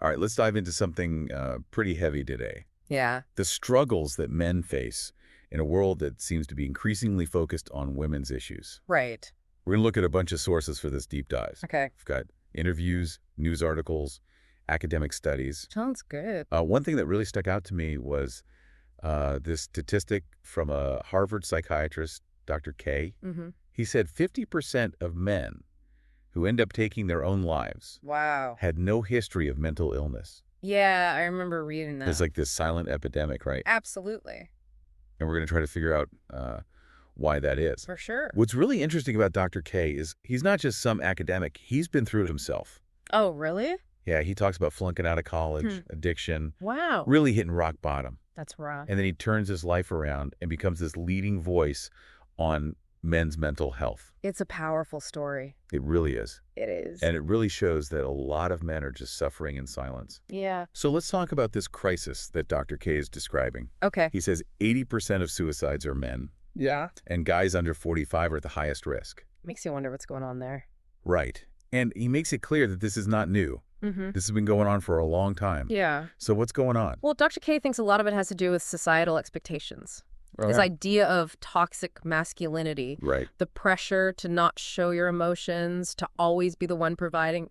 All right, let's dive into something pretty heavy today. Yeah. The struggles that men face in a world that seems to be increasingly focused on women's issues. Right. We're going to look at a bunch of sources for this deep dive. Okay. We've got interviews, news articles, academic studies. Sounds good. One thing that really stuck out to me was this statistic from a Harvard psychiatrist, Dr. K. Mm-hmm. He said 50% of men who end up taking their own lives Wow. had no history of mental illness. Yeah, I remember reading that. It's like this silent epidemic, right? Absolutely. And we're going to try to figure out why that is. For sure. What's really interesting about Dr. K is he's not just some academic. He's been through it himself. Oh, really? Yeah, he talks about flunking out of college, addiction, Wow. really hitting rock bottom. That's rough. And then he turns his life around and becomes this leading voice on men's mental health. It's a powerful story. It really is. It is. And it really shows that a lot of men are just suffering in silence. Yeah. So let's talk about this crisis that Dr. K is describing. Okay. He says 80% of suicides are men, Yeah. and guys under 45 are at the highest risk. Makes you wonder what's going on there. Right. And he makes it clear that this is not new. Mm-hmm. This has been going on for a long time. Yeah. So what's going on? Well, Dr. K thinks a lot of it has to do with societal expectations. This idea of toxic masculinity, Right. the pressure to not show your emotions, to always be the one providing,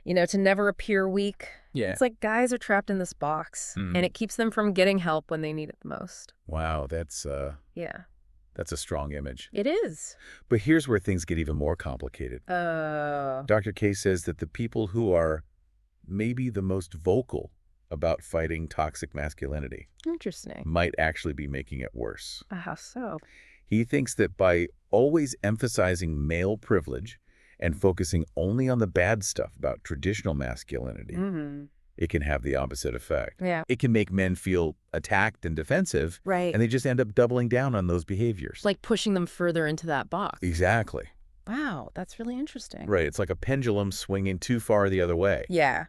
to never appear weak. Yeah. It's like guys are trapped in this box, and it keeps them from getting help when they need it the most. Wow, that's Yeah, a strong image. it is. But here's where things get even more complicated. Dr. K says that the people who are maybe the most vocal about fighting toxic masculinity Interesting. might actually be making it worse. How so? He thinks that by always emphasizing male privilege and focusing only on the bad stuff about traditional masculinity, Mm-hmm. it can have the opposite effect. Yeah. It can make men feel attacked and defensive, Right. and they just end up doubling down on those behaviors. Like pushing them further into that box. Exactly. Wow, that's really interesting. Right. It's like a pendulum swinging too far the other way. Yeah,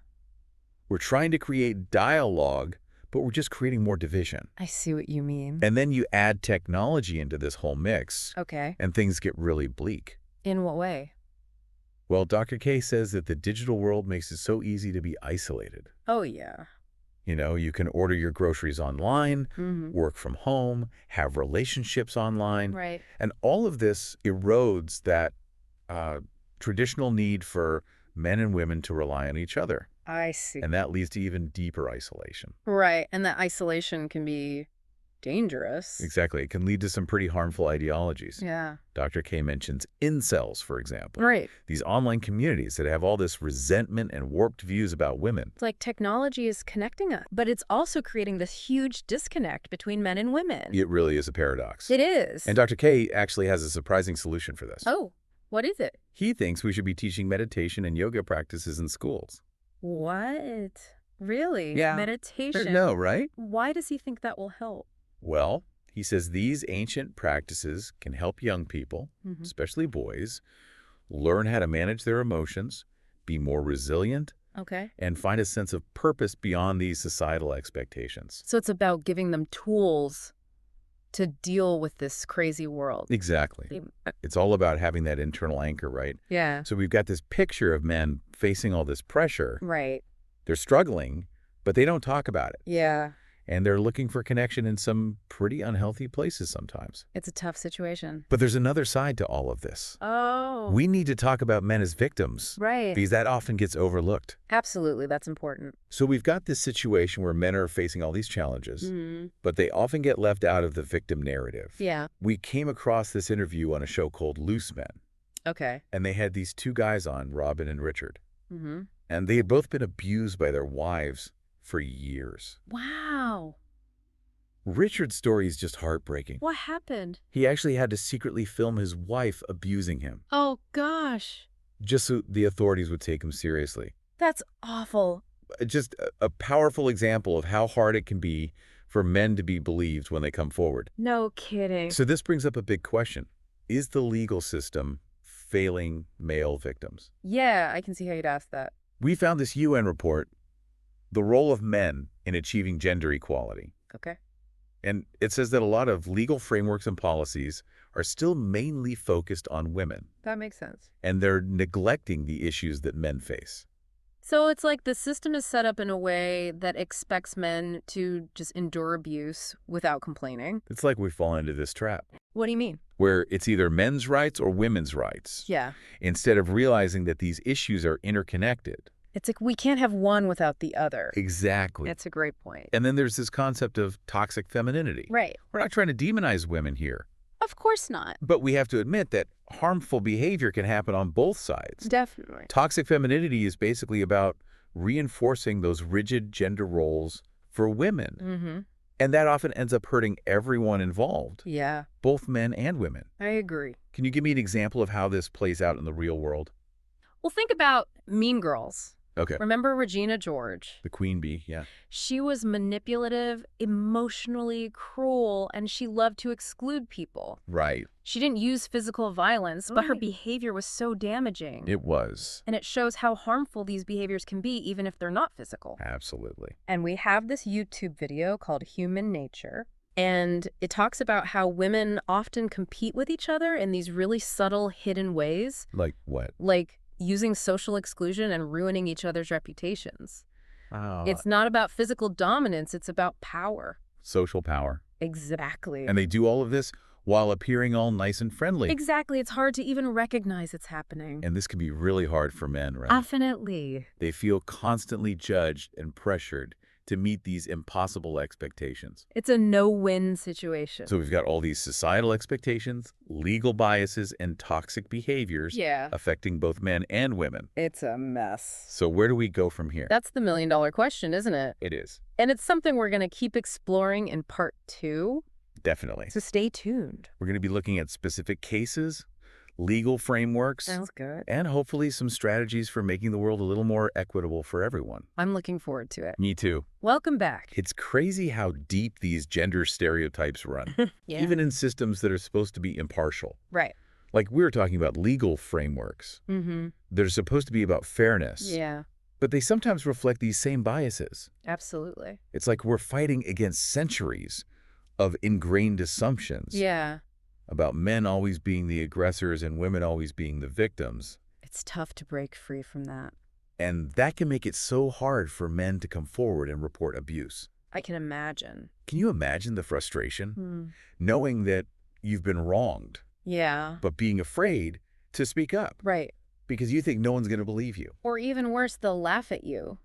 We're trying to create dialogue, but we're just creating more division. I see what you mean. And then you add technology into this whole mix, Okay. and things get really bleak. In what way? Well, Dr. K says that the digital world makes it so easy to be isolated. Oh, yeah. You can order your groceries online, Mm-hmm. work from home, have relationships online, Right. and all of this erodes that traditional need for men and women to rely on each other. I see. And that leads to even deeper isolation. Right, and that isolation can be dangerous. Exactly. It can lead to some pretty harmful ideologies. Yeah. Dr. K mentions incels, for example. Right. These online communities that have all this resentment and warped views about women. It's like technology is connecting us, but it's also creating this huge disconnect between men and women. It really is a paradox. It is. And Dr. K actually has a surprising solution for this. Oh, what is it? He thinks we should be teaching meditation and yoga practices in schools. What? Really? Yeah. Meditation? No, right? Why does he think that will help? Well, he says these ancient practices can help young people, Mm-hmm. especially boys, learn how to manage their emotions, be more resilient, Okay. and find a sense of purpose beyond these societal expectations. So it's about giving them tools to deal with this crazy world. Exactly. It's all about having that internal anchor, right? Yeah. So we've got this picture of men facing all this pressure. Right. They're struggling, but they don't talk about it. Yeah. And they're looking for connection in some pretty unhealthy places sometimes. It's a tough situation. But there's another side to all of this. Oh. We need to talk about men as victims, Right. because that often gets overlooked. Absolutely. That's important. So we've got this situation where men are facing all these challenges, Mm-hmm. but they often get left out of the victim narrative. Yeah. We came across this interview on a show called Loose Men, Okay. and they had these two guys on, Robin and Richard, Mm-hmm. and they had both been abused by their wives for years. Wow. Richard's story is just heartbreaking. What happened? He actually had to secretly film his wife abusing him, Oh, gosh. just so the authorities would take him seriously. That's awful. Just a powerful example of how hard it can be for men to be believed when they come forward. No kidding. So this brings up a big question. Is the legal system failing male victims? Yeah, I can see how you'd ask that. We found this UN report, The Role of Men in Achieving Gender Equality. Okay. And it says that a lot of legal frameworks and policies are still mainly focused on women, That makes sense. and they're neglecting the issues that men face. So it's like the system is set up in a way that expects men to just endure abuse without complaining. It's like we fall into this trap, What do you mean? where it's either men's rights or women's rights, Yeah. instead of realizing that these issues are interconnected. It's like we can't have one without the other. Exactly. That's a great point. And then there's this concept of toxic femininity. Right. We're not trying to demonize women here, Of course not. but we have to admit that harmful behavior can happen on both sides. Definitely. Toxic femininity is basically about reinforcing those rigid gender roles for women. Mm-hmm. And that often ends up hurting everyone involved, Yeah, both men and women. I agree. Can you give me an example of how this plays out in the real world? Well, think about Mean Girls. Okay. Remember Regina George? The queen bee, yeah. She was manipulative, emotionally cruel, and she loved to exclude people. Right. She didn't use physical violence, but her Right. behavior was so damaging. It was. And it shows how harmful these behaviors can be, even if they're not physical. Absolutely. And we have this YouTube video called Human Nature. And it talks about how women often compete with each other in these really subtle, hidden ways, Like what? like using social exclusion and ruining each other's reputations. Oh. It's not about physical dominance, it's about power. Social power. Exactly. And they do all of this while appearing all nice and friendly. Exactly. It's hard to even recognize it's happening. And this can be really hard for men, right? Definitely. They feel constantly judged and pressured to meet these impossible expectations. It's a no-win situation. So we've got all these societal expectations, legal biases, and toxic behaviors Yeah. affecting both men and women. It's a mess. So where do we go from here? That's the million-dollar question, isn't it? It is. And it's something we're going to keep exploring in part 2. Definitely. So stay tuned. We're going to be looking at specific cases, legal frameworks, Sounds good. and hopefully some strategies for making the world a little more equitable for everyone. I'm looking forward to it. Me too. Welcome back. It's crazy how deep these gender stereotypes run, Yeah. even in systems that are supposed to be impartial. Right. Like we were talking about legal frameworks Mm-hmm. that are supposed to be about fairness, Yeah, but they sometimes reflect these same biases. absolutely. It's like we're fighting against centuries of ingrained assumptions Yeah. about men always being the aggressors and women always being the victims. It's tough to break free from that. And that can make it so hard for men to come forward and report abuse. I can imagine. Can you imagine the frustration? Hmm. Knowing that you've been wronged, Yeah. but being afraid to speak up Right. because you think no one's going to believe you. Or even worse, they'll laugh at you.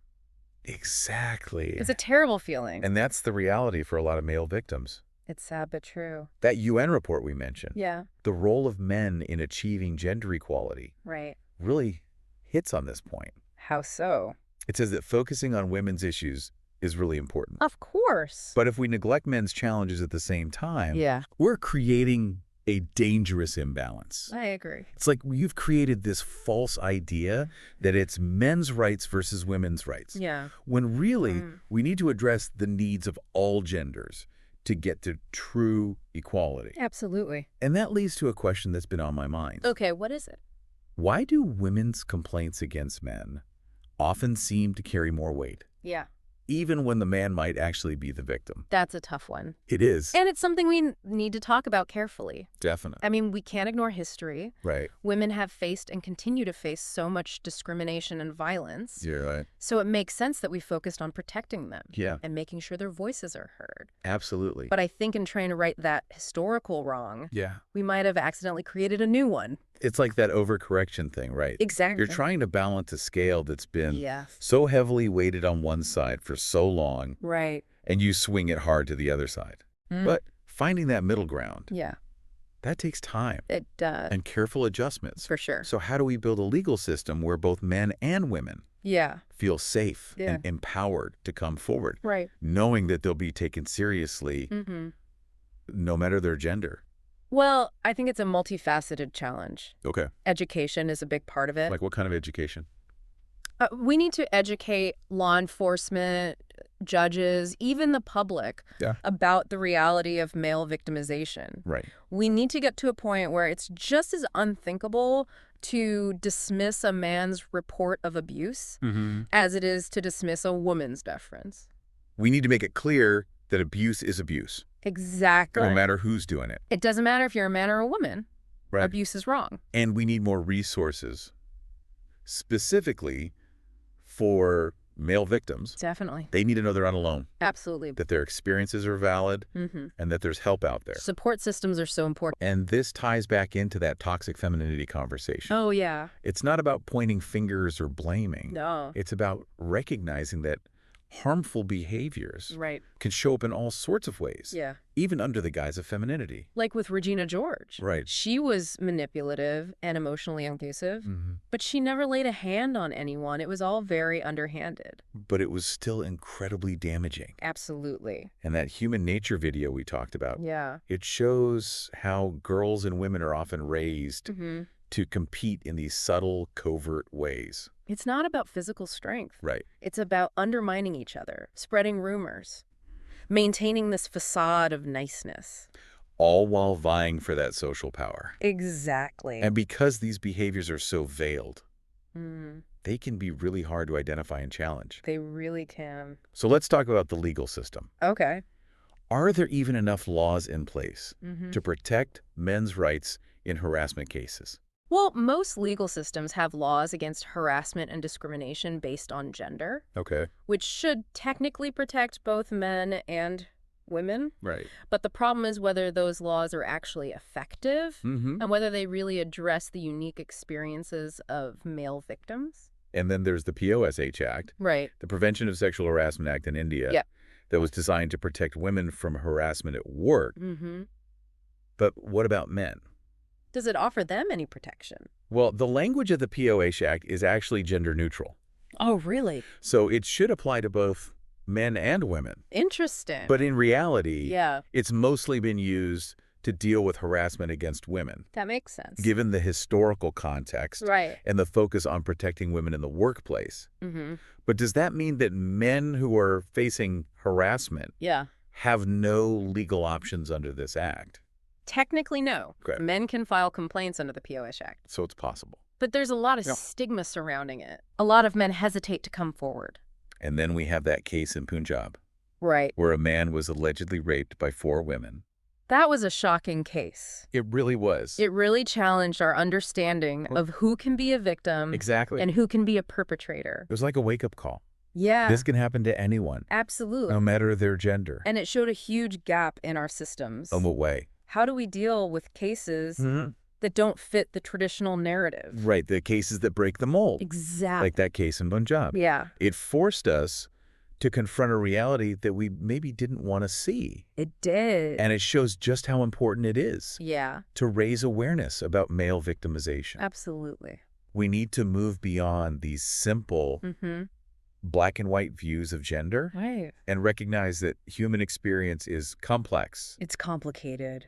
Exactly. It's a terrible feeling. And that's the reality for a lot of male victims. It's sad but true. That UN report we mentioned, Yeah. the role of men in achieving gender equality, Right. really hits on this point. How so? It says that focusing on women's issues is really important. Of course. But if we neglect men's challenges at the same time, Yeah. we're creating a dangerous imbalance. I agree. It's like you've created this false idea that it's men's rights versus women's rights. Yeah. When really, we need to address the needs of all genders to get to true equality. Absolutely. And that leads to a question that's been on my mind. Okay, what is it? Why do women's complaints against men often seem to carry more weight, Yeah. even when the man might actually be the victim? That's a tough one. It is. And it's something we need to talk about carefully. Definitely. I mean, we can't ignore history. Right. Women have faced and continue to face so much discrimination and violence. You're right. So it makes sense that we focused on protecting them Yeah, and making sure their voices are heard. absolutely. But I think in trying to right that historical wrong, Yeah. we might have accidentally created a new one. It's like that overcorrection thing, right? Exactly. You're trying to balance a scale that's been Yeah. so heavily weighted on one side for so long, Right. and you swing it hard to the other side. But finding that middle ground, Yeah, that takes time it does. and careful adjustments. For sure. So how do we build a legal system where both men and women Yeah. feel safe Yeah. and empowered to come forward, Right. knowing that they'll be taken seriously Mm-hmm. no matter their gender? Well, I think it's a multifaceted challenge. Okay. Education is a big part of it. Like what kind of education? We need to educate law enforcement, judges, even the public Yeah. about the reality of male victimization. Right. We need to get to a point where it's just as unthinkable to dismiss a man's report of abuse as it is to dismiss a woman's deference. We need to make it clear that abuse is abuse, Exactly. no matter who's doing it. It doesn't matter if you're a man or a woman. Right. Abuse is wrong. And we need more resources, specifically For male victims, Definitely. they need to know they're not alone, Absolutely. that their experiences are valid, and that there's help out there. Support systems are so important. And this ties back into that toxic femininity conversation. Oh, yeah. It's not about pointing fingers or blaming. No. It's about recognizing that harmful behaviors Right. can show up in all sorts of ways, Yeah. even under the guise of femininity. Like with Regina George. Right. She was manipulative and emotionally abusive, but she never laid a hand on anyone. It was all very underhanded. But it was still incredibly damaging. Absolutely. And that human nature video we talked about, Yeah. it shows how girls and women are often raised Mm-hmm. to compete in these subtle, covert ways. It's not about physical strength. Right. It's about undermining each other, spreading rumors, maintaining this facade of niceness. All while vying for that social power. Exactly. And because these behaviors are so veiled, Mm, they can be really hard to identify and challenge. they really can. So let's talk about the legal system. Okay. Are there even enough laws in place Mm-hmm. to protect men's rights in harassment cases? Well, most legal systems have laws against harassment and discrimination based on gender, Okay. which should technically protect both men and women. Right. But the problem is whether those laws are actually effective and whether they really address the unique experiences of male victims. And then there's the POSH Act, Right. the Prevention of Sexual Harassment Act in India, Yep. that was designed to protect women from harassment at work. Mm-hmm. But what about men? Does it offer them any protection? Well, the language of the POH Act is actually gender neutral. Oh, really? So it should apply to both men and women. Interesting. But in reality, yeah, it's mostly been used to deal with harassment against women, that makes sense. given the historical context Right. and the focus on protecting women in the workplace. Mm-hmm. But does that mean that men who are facing harassment Yeah. have no legal options under this act? Technically, no. Okay. Men can file complaints under the POH Act. So it's possible. But there's a lot of Yeah. stigma surrounding it. A lot of men hesitate to come forward. And then we have that case in Punjab Right. where a man was allegedly raped by 4 women. That was a shocking case. It really was. It really challenged our understanding of who can be a victim Exactly. and who can be a perpetrator. It was like a wake-up call. Yeah, This can happen to anyone, absolutely. no matter their gender. And it showed a huge gap in our systems. In what way? How do we deal with cases that don't fit the traditional narrative? Right, the cases that break the mold, Exactly. like that case in Punjab. Yeah, It forced us to confront a reality that we maybe didn't want to see. it did. And it shows just how important it is Yeah, to raise awareness about male victimization. absolutely. We need to move beyond these simple Mm-hmm. black and white views of gender Right. and recognize that human experience is complex. It's complicated.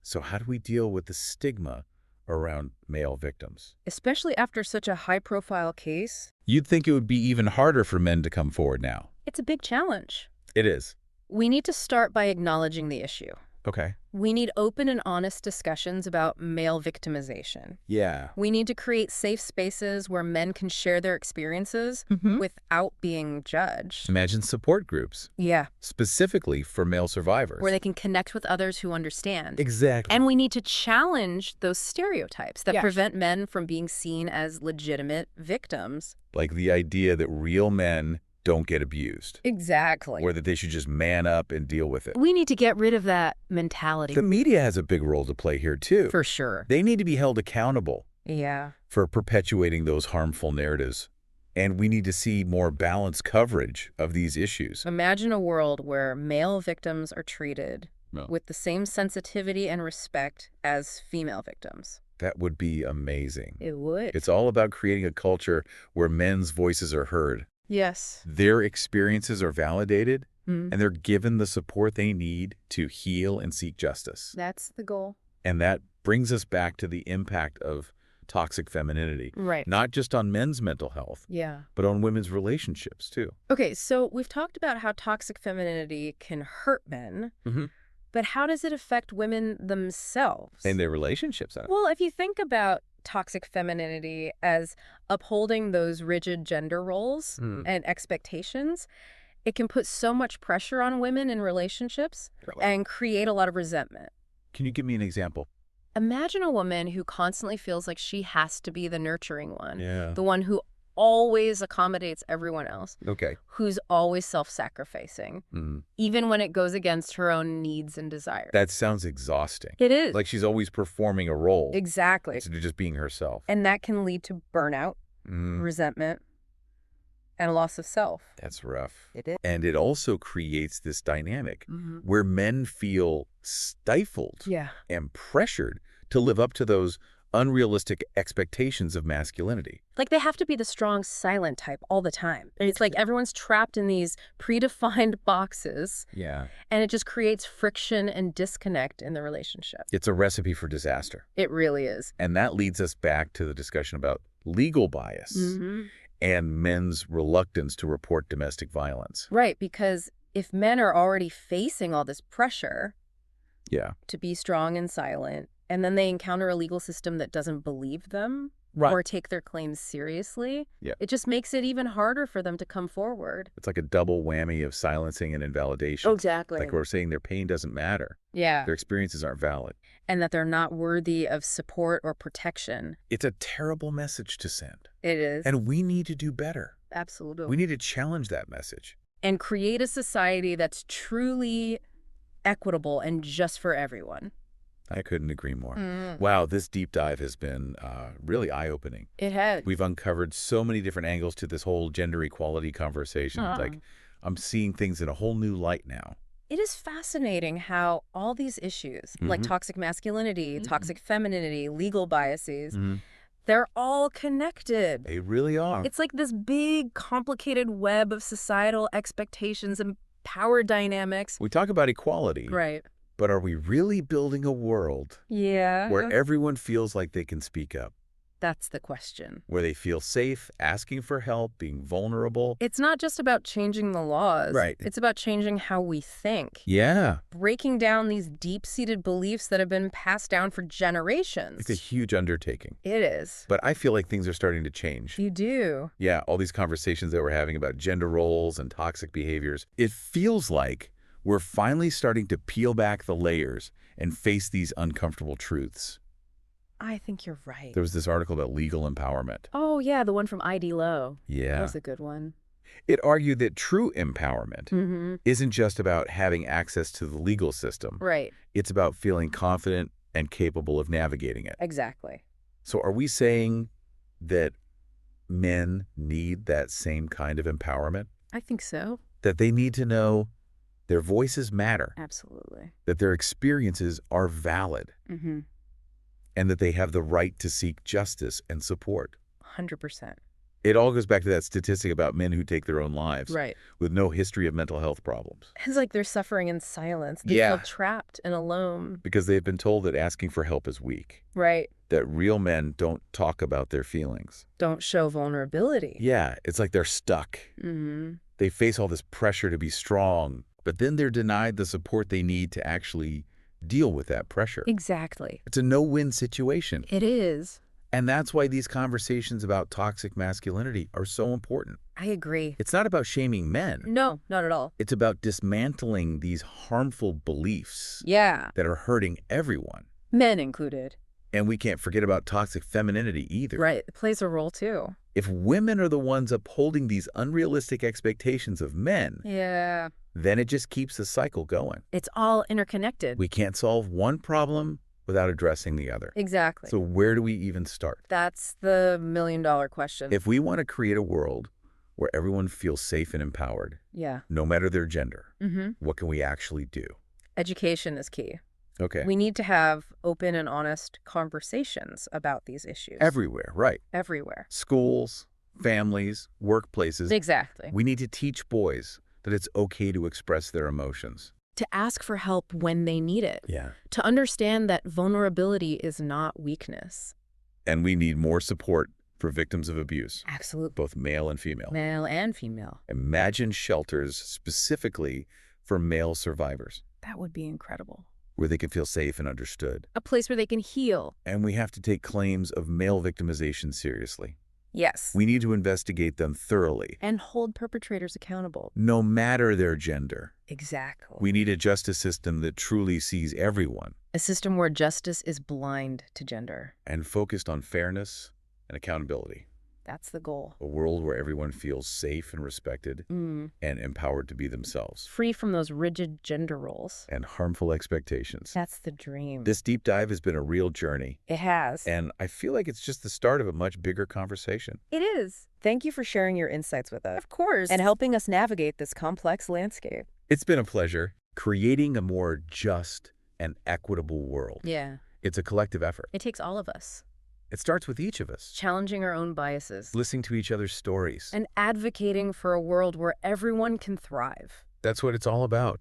So how do we deal with the stigma around male victims? Especially after such a high-profile case, You'd think it would be even harder for men to come forward now. it's a big challenge. It is. We need to start by acknowledging the issue. Okay. We need open and honest discussions about male victimization. Yeah. We need to create safe spaces where men can share their experiences without being judged. Imagine support groups, Yeah, specifically for male survivors. where they can connect with others who understand. Exactly. And we need to challenge those stereotypes that Yes. prevent men from being seen as legitimate victims. Like the idea that real men don't get abused, Exactly. or that they should just man up and deal with it. We need to get rid of that mentality. The media has a big role to play here, too. For sure. They need to be held accountable Yeah. for perpetuating those harmful narratives. And we need to see more balanced coverage of these issues. Imagine a world where male victims are treated No. with the same sensitivity and respect as female victims. That would be amazing. It would. It's all about creating a culture where men's voices are heard, Yes. their experiences are validated, Mm. and they're given the support they need to heal and seek justice. That's the goal. And that brings us back to the impact of toxic femininity, Right. not just on men's mental health, Yeah. but on women's relationships, too. Okay, so we've talked about how toxic femininity can hurt men, but how does it affect women themselves? And their relationships. Well, if you think about toxic femininity as upholding those rigid gender roles and expectations, it can put so much pressure on women in relationships and create a lot of resentment. Can you give me an example? Imagine a woman who constantly feels like she has to be the nurturing one, Yeah. the one who always accommodates everyone else, Okay. who's always self-sacrificing, even when it goes against her own needs and desires. That sounds exhausting. It is. Like she's always performing a role. Exactly. Instead of just being herself. And that can lead to burnout, resentment, and a loss of self. That's rough. It is. And it also creates this dynamic where men feel stifled and pressured to live up to those unrealistic expectations of masculinity. Like they have to be the strong, silent type all the time. It's like everyone's trapped in these predefined boxes. Yeah. And it just creates friction and disconnect in the relationship. It's a recipe for disaster. It really is. And that leads us back to the discussion about legal bias and men's reluctance to report domestic violence. Right, because if men are already facing all this pressure to be strong and silent, and then they encounter a legal system that doesn't believe them or take their claims seriously, it just makes it even harder for them to come forward. It's like a double whammy of silencing and invalidation. Exactly. Like we're saying their pain doesn't matter. Yeah. Their experiences aren't valid. And that they're not worthy of support or protection. It's a terrible message to send. It is. And we need to do better. Absolutely. We need to challenge that message. And create a society that's truly equitable and just for everyone. I couldn't agree more. Wow, this deep dive has been really eye-opening. It has. We've uncovered so many different angles to this whole gender equality conversation. Like, I'm seeing things in a whole new light now. It is fascinating how all these issues, like toxic masculinity, toxic femininity, legal biases, they're all connected. They really are. It's like this big, complicated web of societal expectations and power dynamics. We talk about equality. Right. But are we really building a world where everyone feels like they can speak up? That's the question. Where they feel safe, asking for help, being vulnerable. It's not just about changing the laws. Right. It's about changing how we think. Yeah. Breaking down these deep-seated beliefs that have been passed down for generations. It's a huge undertaking. It is. But I feel like things are starting to change. You do. Yeah, all these conversations that we're having about gender roles and toxic behaviors. It feels like we're finally starting to peel back the layers and face these uncomfortable truths. I think you're right. There was this article about legal empowerment. Oh, yeah, the one from ID Low. Yeah. That was a good one. It argued that true empowerment isn't just about having access to the legal system. Right. It's about feeling confident and capable of navigating it. Exactly. So are we saying that men need that same kind of empowerment? I think so. That they need to know their voices matter. Absolutely. That their experiences are valid. And that they have the right to seek justice and support. 100%. It all goes back to that statistic about men who take their own lives. Right. With no history of mental health problems. It's like they're suffering in silence. They feel trapped and alone. Because they've been told that asking for help is weak. Right. That real men don't talk about their feelings. Don't show vulnerability. Yeah, it's like they're stuck. They face all this pressure to be strong, but then they're denied the support they need to actually deal with that pressure. Exactly. It's a no-win situation. It is. And that's why these conversations about toxic masculinity are so important. I agree. It's not about shaming men. No, not at all. It's about dismantling these harmful beliefs that are hurting everyone. Men included. And we can't forget about toxic femininity either. Right. It plays a role too. If women are the ones upholding these unrealistic expectations of men, then it just keeps the cycle going. It's all interconnected. We can't solve one problem without addressing the other. Exactly. So where do we even start? That's the million-dollar question. If we want to create a world where everyone feels safe and empowered, no matter their gender, what can we actually do? Education is key. Okay. We need to have open and honest conversations about these issues. Everywhere, right. Everywhere. Schools, families, workplaces. Exactly. We need to teach boys that it's okay to express their emotions. To ask for help when they need it. Yeah. To understand that vulnerability is not weakness. And we need more support for victims of abuse. Absolutely. Both male and female. Male and female. Imagine shelters specifically for male survivors. That would be incredible. Where they can feel safe and understood. A place where they can heal. And we have to take claims of male victimization seriously. Yes. We need to investigate them thoroughly. And hold perpetrators accountable. No matter their gender. Exactly. We need a justice system that truly sees everyone. A system where justice is blind to gender. And focused on fairness and accountability. That's the goal. A world where everyone feels safe and respected and empowered to be themselves. Free from those rigid gender roles. And harmful expectations. That's the dream. This deep dive has been a real journey. It has. And I feel like it's just the start of a much bigger conversation. It is. Thank you for sharing your insights with us. Of course. And helping us navigate this complex landscape. It's been a pleasure. Creating a more just and equitable world. Yeah. It's a collective effort. It takes all of us. It starts with each of us. Challenging our own biases. Listening to each other's stories. And advocating for a world where everyone can thrive. That's what it's all about.